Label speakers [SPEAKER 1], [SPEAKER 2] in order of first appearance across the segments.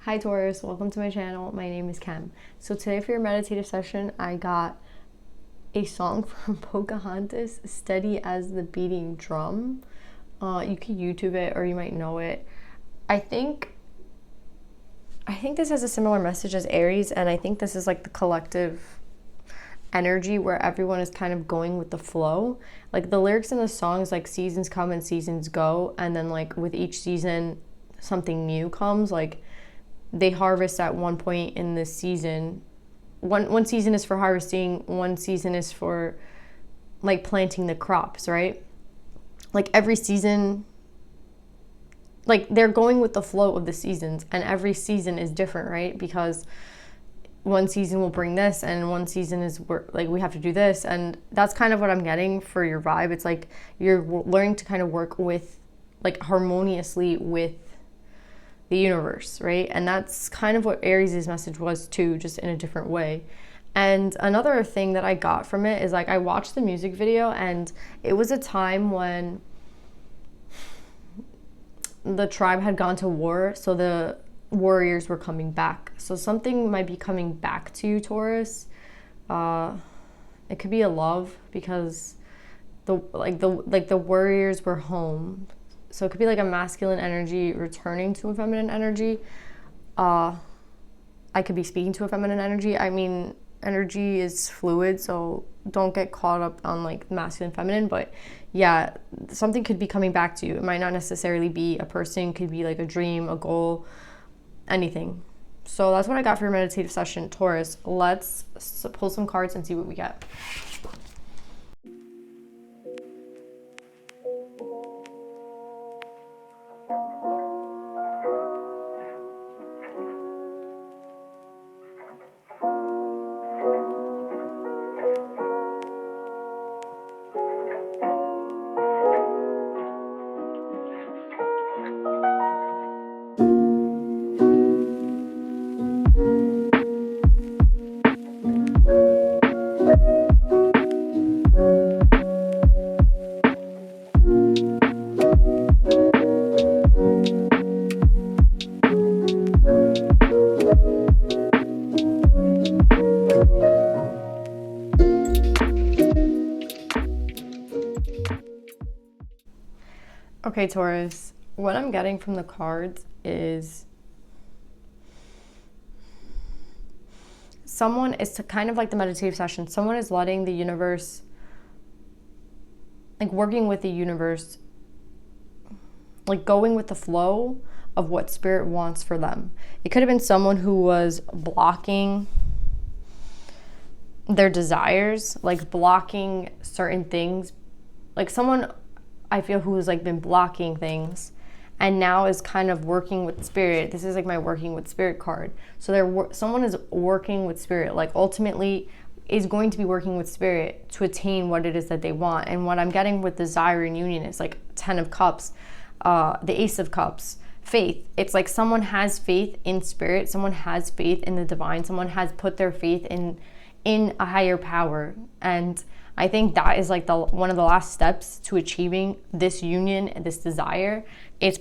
[SPEAKER 1] Hi Taurus, welcome to my channel. My name is Kem. So today for your meditative session, I got a song from Pocahontas, Steady as the Beating Drum. You can YouTube it or you might know it. I think this has a similar message as Aries, and I think this is like the collective energy where everyone is kind of going with the flow. Like the lyrics in the song is like seasons come and seasons go, and then like with each season something new comes. Like they harvest at one point in the season. One season is for harvesting, one season is for like planting the crops, right? Like every season, like they're going with the flow of the seasons, and every season is different, right? Because one season will bring this and one season is like we have to do this, and that's kind of what I'm getting for your vibe. It's like you're learning to kind of work with like harmoniously with the universe, right? And that's kind of what Aries' message was too, just in a different way. And another thing that I got from it is like I watched the music video, and it was a time when the tribe had gone to war, so the warriors were coming back. So something might be coming back to you, Taurus. It could be a love, because the warriors were home. So it could be like a masculine energy returning to a feminine energy. I could be speaking to a feminine energy. I mean, energy is fluid, so don't get caught up on like masculine, feminine. But yeah, something could be coming back to you. It might not necessarily be a person, could be like a dream, a goal, anything. So that's what I got for your meditative session, Taurus. Let's pull some cards and see what we get. Okay, Taurus, what I'm getting from the cards is someone is kind of like the meditative session. Someone is letting the universe, like working with the universe, like going with the flow of what spirit wants for them. It could have been someone who was blocking their desires, like blocking certain things. Like someone, I feel, who has like been blocking things and now is kind of working with spirit. This is like my working with spirit card. So someone is working with spirit, like ultimately is going to be working with spirit to attain what it is that they want. And what I'm getting with desire and union is like 10 of cups, the ace of cups, faith. It's like someone has faith in spirit, someone has faith in the divine, someone has put their faith in a higher power. And I think that is like one of the last steps to achieving this union and this desire. It's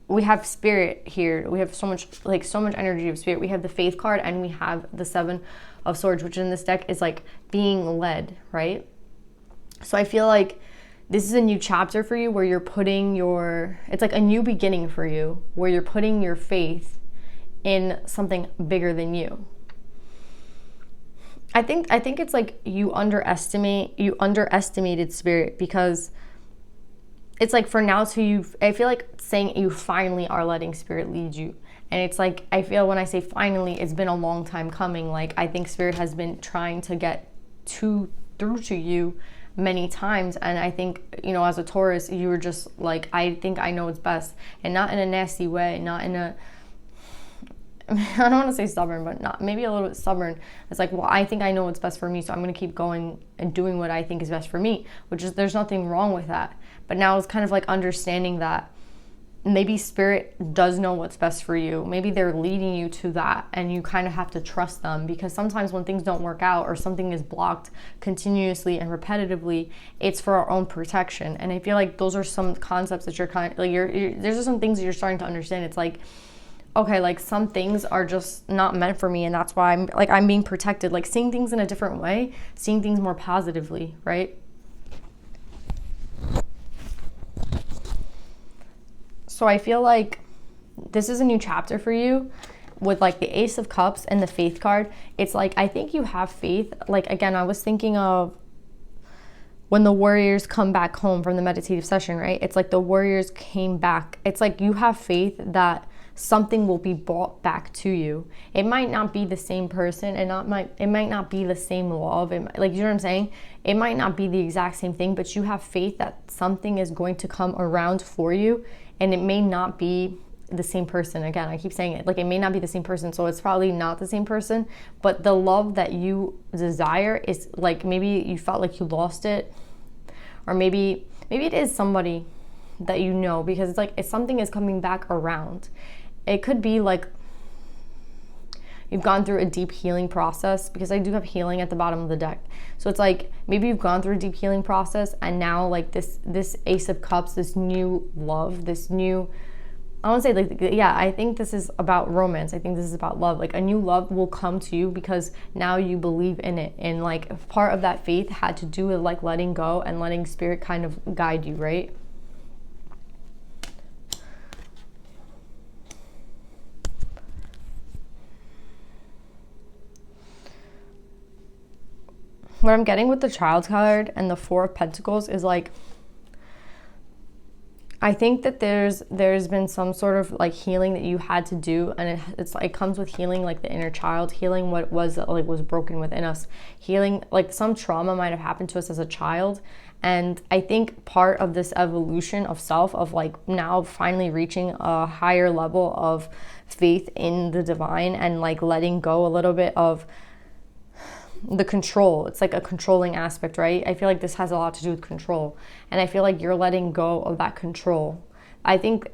[SPEAKER 1] we have spirit here. We have so much energy of spirit. We have the faith card and we have the 7 of swords, which in this deck is like being led, right? So I feel like this is a new chapter for you where you're putting it's like a new beginning for you, where you're putting your faith in something bigger than you. I think it's like you underestimated spirit, because it's like for now I feel like saying you finally are letting spirit lead you. And it's like, I feel when I say finally, it's been a long time coming. Like I think spirit has been trying to get through to you many times. And I think, as a Taurus, you were just like, I think I know what's best, and not in a nasty way, not in a, I don't want to say stubborn, but not maybe a little bit stubborn. It's like, well, I think I know what's best for me, so I'm going to keep going and doing what I think is best for me, there's nothing wrong with that. But now it's kind of like understanding that maybe spirit does know what's best for you. Maybe they're leading you to that, and you kind of have to trust them, because sometimes when things don't work out or something is blocked continuously and repetitively, it's for our own protection. And I feel like those are some concepts that you're kind of like, there's some things that you're starting to understand. It's like, okay, like some things are just not meant for me, and that's why I'm being protected, like seeing things in a different way, seeing things more positively, right? So I feel like this is a new chapter for you with like the Ace of Cups and the Faith card. It's like, I think you have faith. Like, again, I was thinking of when the warriors come back home from the meditative session, right? It's like the warriors came back. It's like you have faith that something will be brought back to you. It might not be the same person, and it might not be the same love. Like, you know what I'm saying? It might not be the exact same thing, but you have faith that something is going to come around for you, and it may not be the same person. Again, I keep saying it, like, it may not be the same person, so it's probably not the same person, but the love that you desire is like, maybe you felt like you lost it, or maybe it is somebody that you know, because it's like, if something is coming back around, it could be like you've gone through a deep healing process, because I do have healing at the bottom of the deck. So it's like, maybe you've gone through a deep healing process, and now like this Ace of Cups, this new love, this new, I want to say, like, yeah, I think this is about romance. I think this is about love. Like, a new love will come to you because now you believe in it. And like, part of that faith had to do with like letting go and letting spirit kind of guide you, right? What I'm getting with the Child card and the Four of Pentacles is like, I think that there's been some sort of like healing that you had to do, and it's like, it comes with healing like the inner child, healing what was broken within us, healing like some trauma might have happened to us as a child. And I think part of this evolution of self, of like now finally reaching a higher level of faith in the divine, and like letting go a little bit of the control. It's like a controlling aspect, right? I feel like this has a lot to do with control, and I feel like you're letting go of that control. I think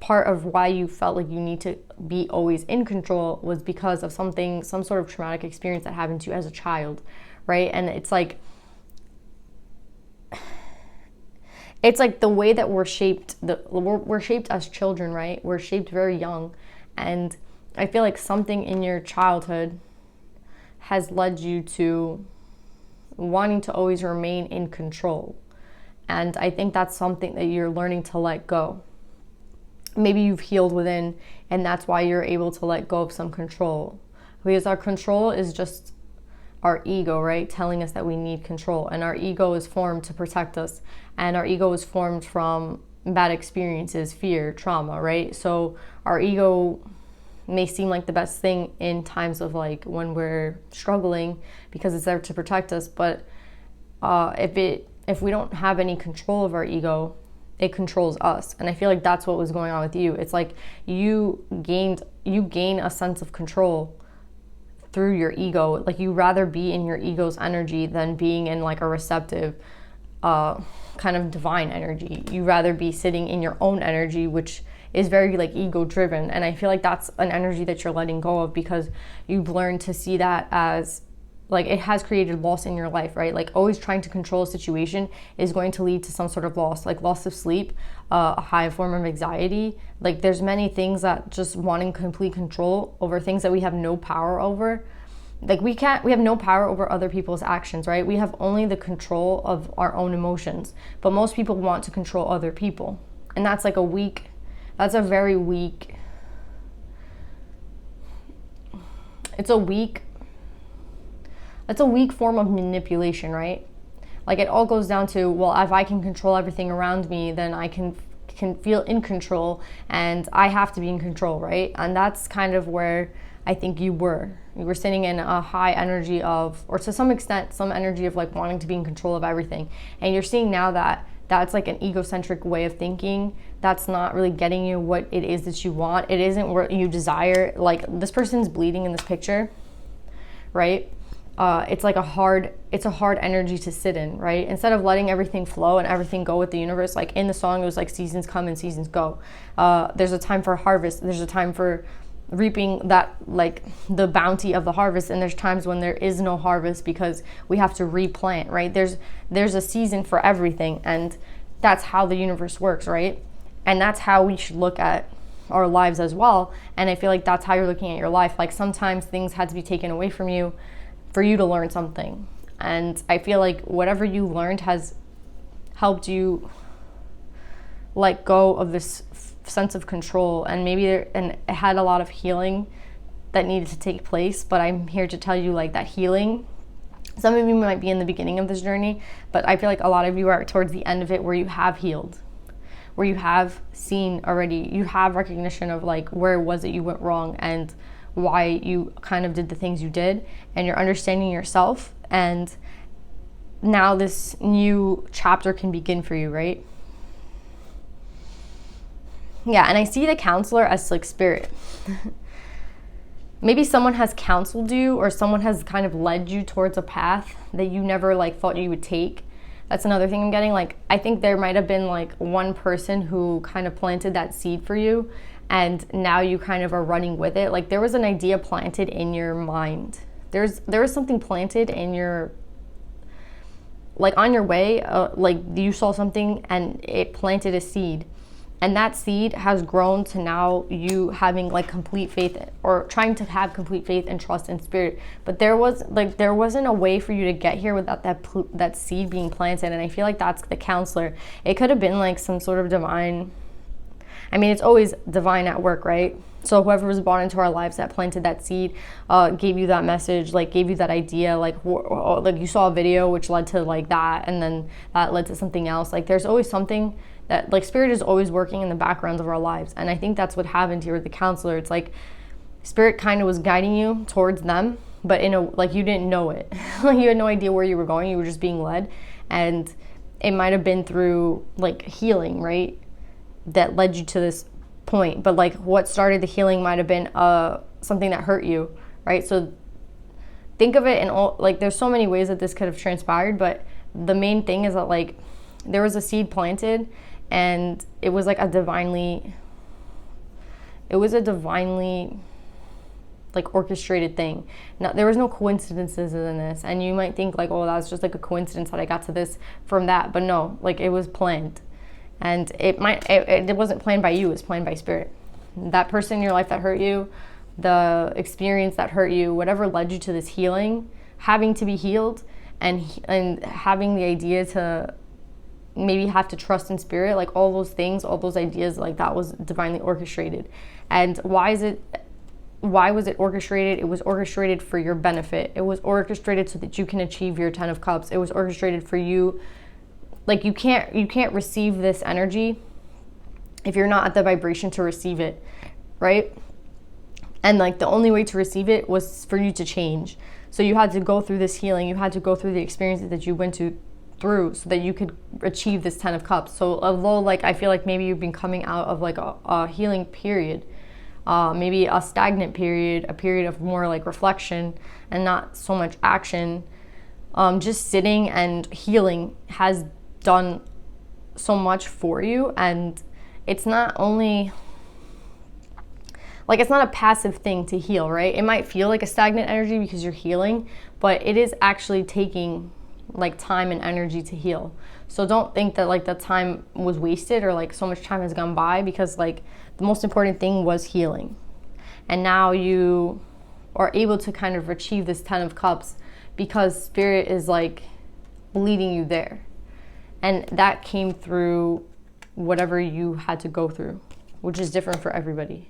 [SPEAKER 1] part of why you felt like you need to be always in control was because of some sort of traumatic experience that happened to you as a child, right? And it's like the way that we're shaped. We're shaped as children, right? We're shaped very young, and I feel like something in your childhood has led you to wanting to always remain in control. And I think that's something that you're learning to let go. Maybe you've healed within, and that's why you're able to let go of some control. Because our control is just our ego, right? Telling us that we need control. And our ego is formed to protect us. And our ego is formed from bad experiences, fear, trauma, right? So our ego may seem like the best thing in times of like when we're struggling, because it's there to protect us. But if we don't have any control of our ego, it controls us. And I feel like that's what was going on with you. It's like you gain a sense of control through your ego. Like, you rather be in your ego's energy than being in like a receptive kind of divine energy. You rather be sitting in your own energy, which is very like ego driven. And I feel like that's an energy that you're letting go of, because you've learned to see that as like, it has created loss in your life, right? Like, always trying to control a situation is going to lead to some sort of loss, like loss of sleep, a high form of anxiety. Like, there's many things that just wanting complete control over things that we have no power over. Like, we have no power over other people's actions, right? We have only the control of our own emotions. But most people want to control other people. And that's like that's a very weak, it's a weak form of manipulation, right? Like, it all goes down to, well, if I can control everything around me, then I can feel in control, and I have to be in control, right? And that's kind of where I think you were sitting in a high energy of, or to some extent, some energy of like wanting to be in control of everything. And you're seeing now that that's like an egocentric way of thinking. That's not really getting you what it is that you want. It isn't what you desire. Like, this person's bleeding in this picture, right? It's like a hard energy to sit in, right? Instead of letting everything flow and everything go with the universe, like in the song, it was like seasons come and seasons go. There's a time for harvest. There's a time for reaping that, like the bounty of the harvest, and there's times when there is no harvest because we have to replant, right? There's a season for everything, and that's how the universe works, right? And that's how we should look at our lives as well. And I feel like that's how you're looking at your life. Like sometimes things had to be taken away from you for you to learn something. And I feel like whatever you learned has helped you let go of this sense of control, and and it had a lot of healing that needed to take place. But I'm here to tell you, like, that healing, some of you might be in the beginning of this journey, but I feel like a lot of you are towards the end of it, where you have healed, where you have seen already, you have recognition of like where it was that you went wrong and why you kind of did the things you did, and you're understanding yourself, and now this new chapter can begin for you, right? Yeah, and I see the counselor as like spirit. Maybe someone has counseled you, or someone has kind of led you towards a path that you never like thought you would take. That's another thing I'm getting. Like, I think there might have been like one person who kind of planted that seed for you, and now you kind of are running with it. Like, there was an idea planted in your mind. There was something planted in your, like, on your way, like you saw something and it planted a seed. And that seed has grown to now you having like complete faith, or trying to have complete faith and trust in spirit. But there wasn't a way for you to get here without that seed being planted. And I feel like that's the counselor. It could have been like some sort of divine, I mean, it's always divine at work, right? So whoever was born into our lives that planted that seed, gave you that message, like gave you that idea, like you saw a video which led to like that, and then that led to something else. Like, there's always something that, like, spirit is always working in the backgrounds of our lives. And I think that's what happened here with the counselor. It's like spirit kind of was guiding you towards them, but in a, like, you didn't know it. Like, you had no idea where you were going. You were just being led. And it might have been through like healing, right, that led you to this point. But like, what started the healing might have been something that hurt you, right? So think of it in all, like, there's so many ways that this could have transpired, but the main thing is that, like, there was a seed planted, and it was like a divinely like orchestrated thing. Now, there was no coincidences in this, and you might think like, oh, that's just like a coincidence that I got to this from that. But no, like, it was planned. And it wasn't planned by you, it was planned by spirit. That person in your life that hurt you, the experience that hurt you, whatever led you to this healing, having to be healed, and having the idea to maybe have to trust in spirit, like all those things, all those ideas, like that was divinely orchestrated. And why was it orchestrated? It was orchestrated for your benefit. It was orchestrated so that you can achieve your 10 of Cups. It was orchestrated for you. Like, you can't receive this energy if you're not at the vibration to receive it, right? And like, the only way to receive it was for you to change. So you had to go through this healing. You had to go through the experiences that you went through so that you could achieve this 10 of Cups. So although, like, I feel like maybe you've been coming out of like a healing period, maybe a stagnant period, a period of more like reflection and not so much action, just sitting and healing has done so much for you. And it's not only like, it's not a passive thing to heal, right? It might feel like a stagnant energy because you're healing, but it is actually taking like time and energy to heal. So don't think that like the time was wasted, or like so much time has gone by, because like the most important thing was healing. And now you are able to kind of achieve this 10 of Cups because spirit is like leading you there. And that came through whatever you had to go through, which is different for everybody.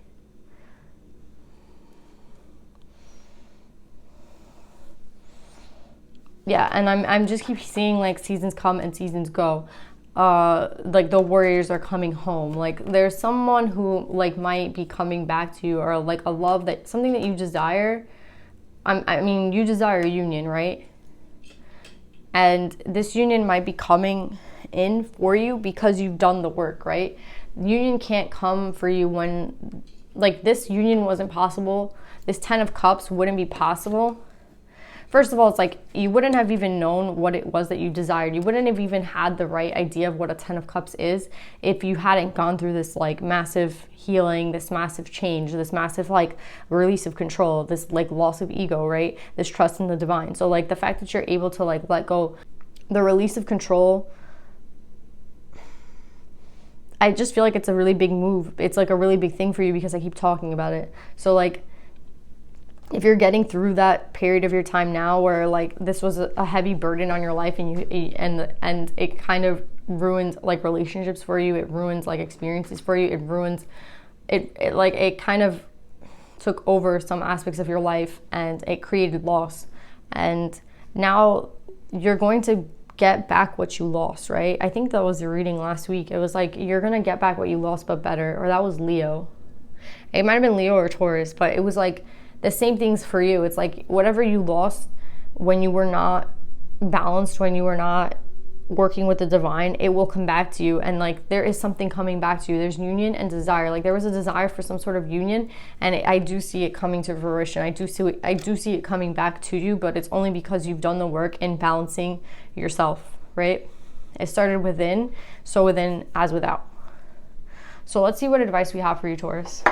[SPEAKER 1] Yeah, and I'm just keep seeing like seasons come and seasons go. Like, the warriors are coming home. Like, there's someone who like might be coming back to you, or like a love, that something that you desire. I mean, you desire a union, right? And this union might be coming in for you because you've done the work, right? Union can't come for you when, like, this union wasn't possible. This 10 of Cups wouldn't be possible. First of all, it's like, you wouldn't have even known what it was that you desired. You wouldn't have even had the right idea of what a 10 of Cups is if you hadn't gone through this like massive healing, this massive change, this massive like release of control, this like loss of ego, right? This trust in the divine. So like, the fact that you're able to like let go, the release of control, I just feel like it's a really big move. It's like a really big thing for you because I keep talking about it. So like, if you're getting through that period of your time now where like this was a heavy burden on your life, and and it kind of ruins like relationships for you, it ruins like experiences for you, it ruins it like it kind of took over some aspects of your life and it created loss. And now you're going to get back what you lost, right? I think that was the reading last week. It was like, you're gonna get back what you lost but better. Or that was Leo. It might have been Leo or Taurus, but it was like the same things for you. It's like whatever you lost when you were not balanced, when you were not working with the divine, it will come back to you. And like there is something coming back to you. There's union and desire. Like there was a desire for some sort of union, and I do see it coming to fruition. I do see it coming back to you, but it's only because you've done the work in balancing yourself, right? It started within, so within as without. So let's see what advice we have for you, Taurus.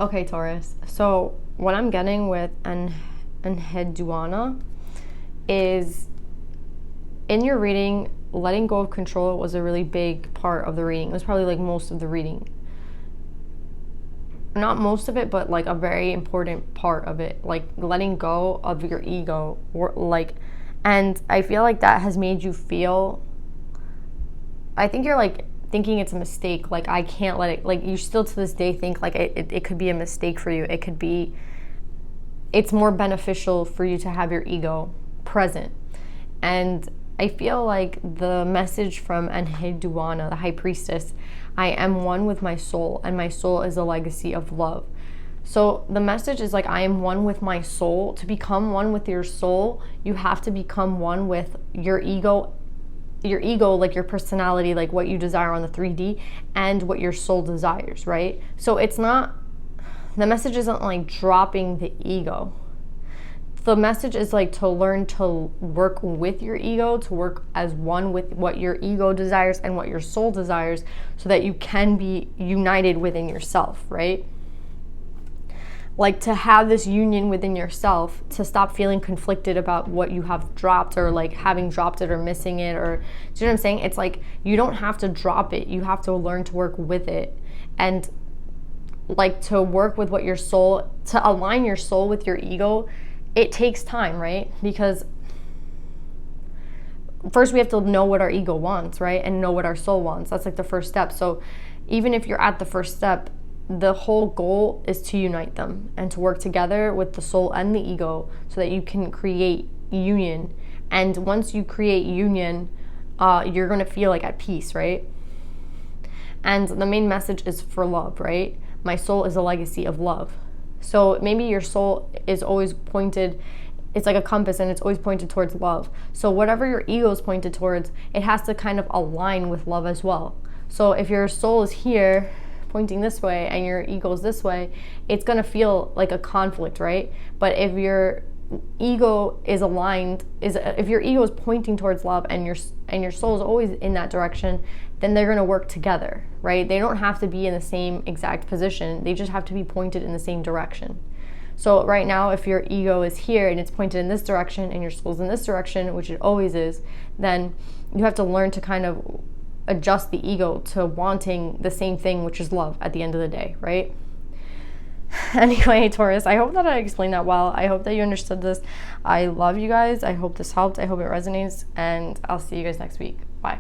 [SPEAKER 1] Okay, Taurus. So what I'm getting with Henyao is, in your reading, letting go of control was a really big part of the reading. It was probably like most of the reading. Not most of it, but like a very important part of it. Like letting go of your ego. And I feel like that has made you feel, I think you're like thinking it's a mistake, like I can't let it, like you still to this day think like it could be a mistake for you. It could be, it's more beneficial for you to have your ego present. And I feel like the message from Henyao, the high priestess, I am one with my soul, and my soul is a legacy of love. So the message is like, I am one with my soul. To become one with your soul, you have to become one with your ego, like your personality, like what you desire on the 3D, and what your soul desires, right? So it's not, the message isn't like dropping the ego. The message is like to learn to work with your ego, to work as one with what your ego desires and what your soul desires, so that you can be united within yourself, right? Like to have this union within yourself, to stop feeling conflicted about what you have dropped, or like having dropped it or missing it, or do you know what I'm saying? It's like you don't have to drop it, you have to learn to work with it. And like to work with what your soul, to align your soul with your ego, it takes time, right? Because first we have to know what our ego wants, right? And know what our soul wants. That's like the first step. So even if you're at the first step, the whole goal is to unite them and to work together with the soul and the ego, so that you can create union. And once you create union, you're going to feel like at peace, right? And the main message is for love, right? My soul is a legacy of love. So maybe your soul is always pointed, it's like a compass, and it's always pointed towards love. So whatever your ego is pointed towards, it has to kind of align with love as well. So if your soul is here pointing this way and your ego's this way, it's going to feel like a conflict, right? But if your ego is aligned, if your ego is pointing towards love and your soul is always in that direction, then they're going to work together, right? They don't have to be in the same exact position. They just have to be pointed in the same direction. So right now, if your ego is here and it's pointed in this direction and your soul's in this direction, which it always is, then you have to learn to kind of adjust the ego to wanting the same thing, which is love at the end of the day, right? Anyway, Taurus, I hope that I explained that well. I hope that you understood this. I love you guys. I hope this helped. I hope it resonates, and I'll see you guys next week. Bye.